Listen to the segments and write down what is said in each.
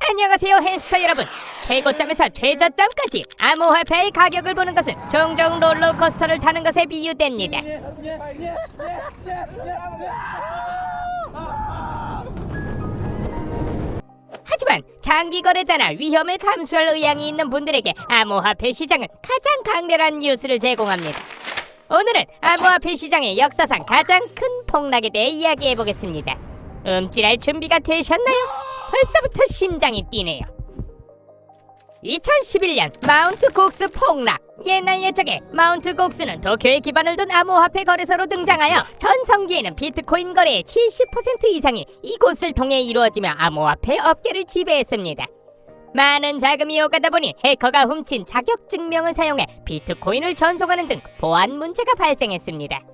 안녕하세요 햄스터 여러분. 최고점에서 최저점까지 암호화폐의 가격을 보는 것은 종종 롤러코스터를 타는 것에 비유됩니다. 하지만 장기 거래자나 위험을 감수할 의향이 있는 분들에게 암호화폐 시장은 가장 강렬한 뉴스를 제공합니다. 오늘은 암호화폐 시장의 역사상 가장 큰 폭락에 대해 이야기해보겠습니다. 움찔할 준비가 되셨나요? 벌써부터 심장이 뛰네요. 2011년 마운트 곡스 폭락. 옛날 옛적에 마운트 곡스는 도쿄에 기반을 둔 암호화폐 거래소로 등장하여 전성기에는 비트코인 거래의 70% 이상이 이곳을 통해 이루어지며 암호화폐 업계를 지배했습니다. 많은 자금이 오가다 보니 해커가 훔친 자격증명을 사용해 비트코인을 전송하는 등 보안 문제가 발생했습니다.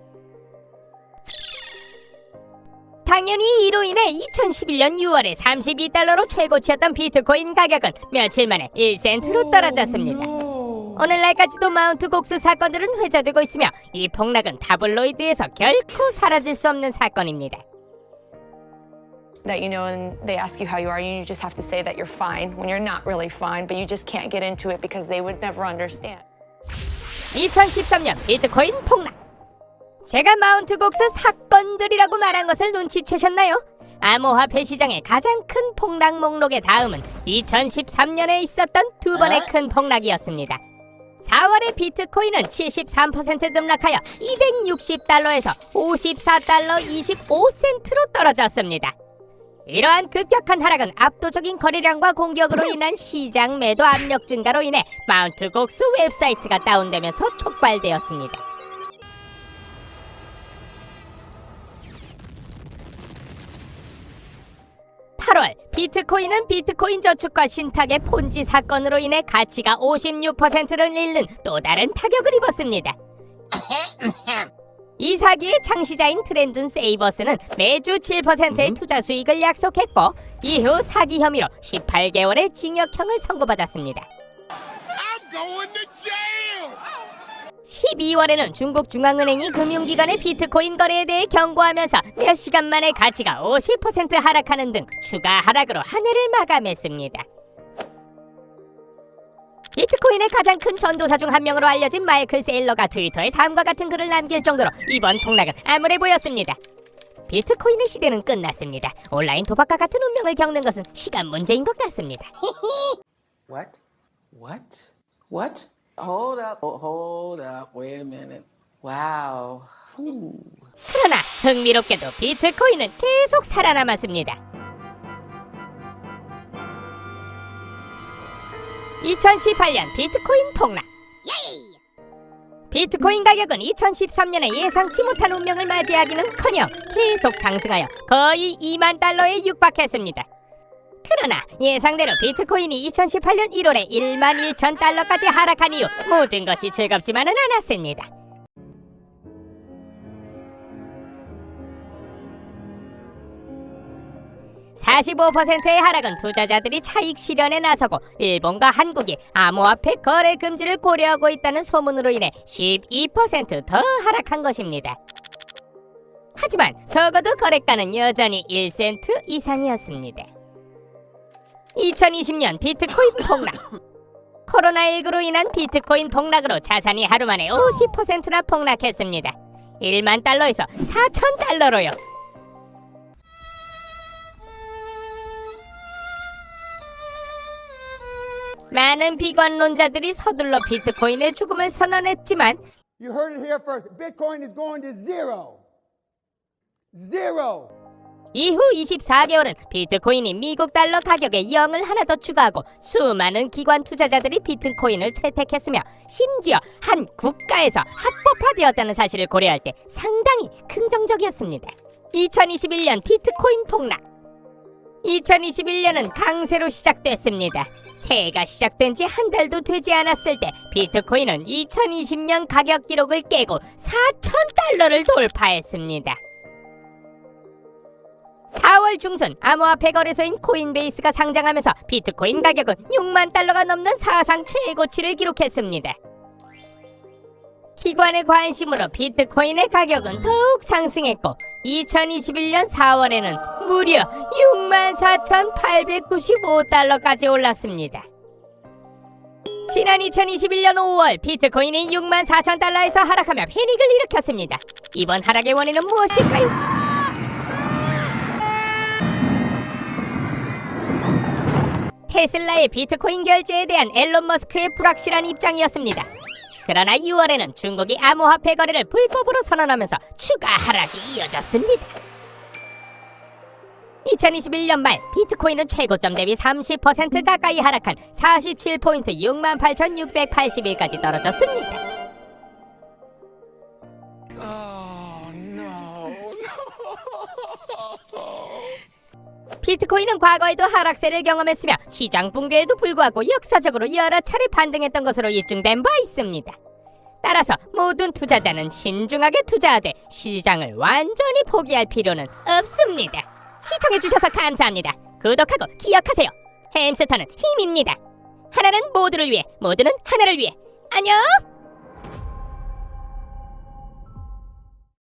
당연히 이로 인해 2011년 6월에 32달러로 최고치였던 비트코인 가격은 며칠 만에 1센트로 떨어졌습니다. 오늘날까지도 마운트 곡스 사건들은 회자되고 있으며 이 폭락은 타블로이드에서 결코 사라질 수 없는 사건입니다. That you know, and they ask you how you are, and you just have to say that you're fine when you're not really fine, but you just can't get into it because they would never understand. 2013년 비트코인 폭락. 제가 마운트 곡스 사건들이라고 말한 것을 눈치채셨나요? 암호화폐 시장의 가장 큰 폭락 목록의 다음은 2013년에 있었던 두 번의 큰 폭락이었습니다. 4월에 비트코인은 73% 급락하여 260달러에서 54달러 25센트로 떨어졌습니다. 이러한 급격한 하락은 압도적인 거래량과 공격으로 인한 시장 매도 압력 증가로 인해 마운트 곡스 웹사이트가 다운되면서 촉발되었습니다. 비트코인은 비트코인 저축과 신탁의 폰지 사건으로 인해 가치가 56%를 잃는 또 다른 타격을 입었습니다. 이 사기의 창시자인 트렌든 세이버스는 매주 7%의 투자 수익을 약속했고 이후 사기 혐의로 18개월의 징역형을 선고받았습니다. 12월에는 중국 중앙은행이 금융기관의 비트코인 거래에 대해 경고하면서 몇 시간 만에 가치가 50% 하락하는 등 추가 하락으로 한 해를 마감했습니다. 비트코인의 가장 큰 전도사 중 한 명으로 알려진 마이클 세일러가 트위터에 다음과 같은 글을 남길 정도로 이번 폭락은 암울해 보였습니다. 비트코인의 시대는 끝났습니다. 온라인 도박과 같은 운명을 겪는 것은 시간 문제인 것 같습니다. What? What? Hold up, wait a minute. Wow. 그러나 흥미롭게도 비트코인은 계속 살아남았습니다. 2018년 비트코인 폭락. 비트코인 가격은 2013년에 예상치 못한 운명을 맞이하기는커녕 계속 상승하여 거의 2만 달러에 육박했습니다. 그러나 예상대로 비트코인이 2018년 1월에 1만 1천 달러까지 하락한 이후 모든 것이 즐겁지만은 않았습니다. (45%의) 하락은 투자자들이 차익 실현에 나서고 일본과 한국이 암호화폐 거래 금지를 고려하고 있다는 소문으로 인해 12% 더 하락한 것입니다. 하지만 적어도 거래가는 여전히 1센트 이상이었습니다. 2020년 비트코인 폭락. 코로나19로 인한 비트코인 폭락으로 자산이 하루 만에 50%나 폭락했습니다. 1만 달러에서 4천 달러로요. 많은 비관론자들이 서둘러 비트코인의 죽음을 선언했지만 You heard it here first. Bitcoin is going to zero. Zero. 이후 24개월은 비트코인이 미국 달러 가격에 0을 하나 더 추가하고 수많은 기관 투자자들이 비트코인을 채택했으며 심지어 한 국가에서 합법화되었다는 사실을 고려할 때 상당히 긍정적이었습니다. 2021년 비트코인 폭락. 2021년은 강세로 시작됐습니다. 새해가 시작된 지 한 달도 되지 않았을 때 비트코인은 2020년 가격 기록을 깨고 4,000달러를 돌파했습니다. 4월 중순 암호화폐 거래소인 코인베이스가 상장하면서 비트코인 가격은 6만 달러가 넘는 사상 최고치를 기록했습니다. 기관의 관심으로 비트코인의 가격은 더욱 상승했고 2021년 4월에는 무려 64,895달러까지 올랐습니다. 지난 2021년 5월 비트코인이 64,000달러에서 하락하며 패닉을 일으켰습니다. 이번 하락의 원인은 무엇일까요? 테슬라의 비트코인 결제에 대한 앨런 머스크의 불확실한 입장이었습니다. 그러나 6월에는 중국이 암호화폐 거래를 불법으로 선언하면서 추가 하락이 이어졌습니다. 2021년 말 비트코인은 최고점 대비 30% 가까이 하락한 47포인트 68,681까지 떨어졌습니다. 비트코인은 과거에도 하락세를 경험했으며 시장 붕괴에도 불구하고 역사적으로 여러 차례 반등했던 것으로 입증된 바 있습니다. 따라서 모든 투자자는 신중하게 투자하되 시장을 완전히 포기할 필요는 없습니다. 시청해주셔서 감사합니다. 구독하고 기억하세요. 햄스터는 힘입니다. 하나는 모두를 위해, 모두는 하나를 위해. 안녕!